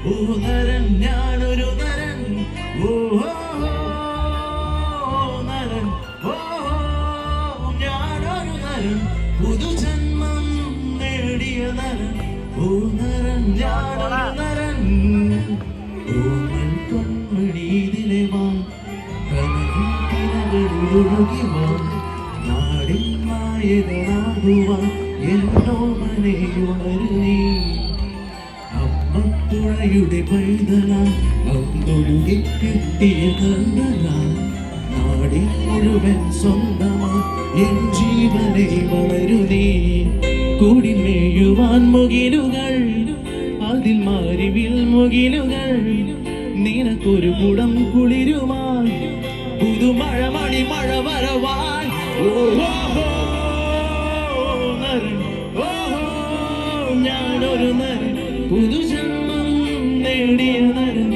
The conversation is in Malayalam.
ഓ നരൻ ഞാനൊരു നരൻ ഓ നരൻ ഓ ഞാനൊരു നരൻ പുതുജന്മം നേടിയ നരൻ ഓ നരൻ ഞാനൊരു നരൻ ഓമൻ കൺമണി ഇതിലെ വാ കനകിരകളൊഴുകി വാ നാടിൻ നായകനാകുവാൻ എന്നോമനെ ഉണരുന്നീ അമ്മപ്പുഴയുടെ പൈതല അന്നൊഴുകി കിട്ടിയ കണ്ണല നാടിൻ മുഴുവൻ സ്വന്തമാ എൻ ജീവനെ വളരുന്നീ കൂടി മേയുവാൻ മുകിലുകൾ അതിൽ മാറിവിൽ മുകിലുകൾ നിനക്കൊരു കുടം കുളിരുമായി പുതുമഴ മണി മഴ വരവാൻ ഞാനൊരു നരൻ പുതുജന്മം നേടിയ നരൻ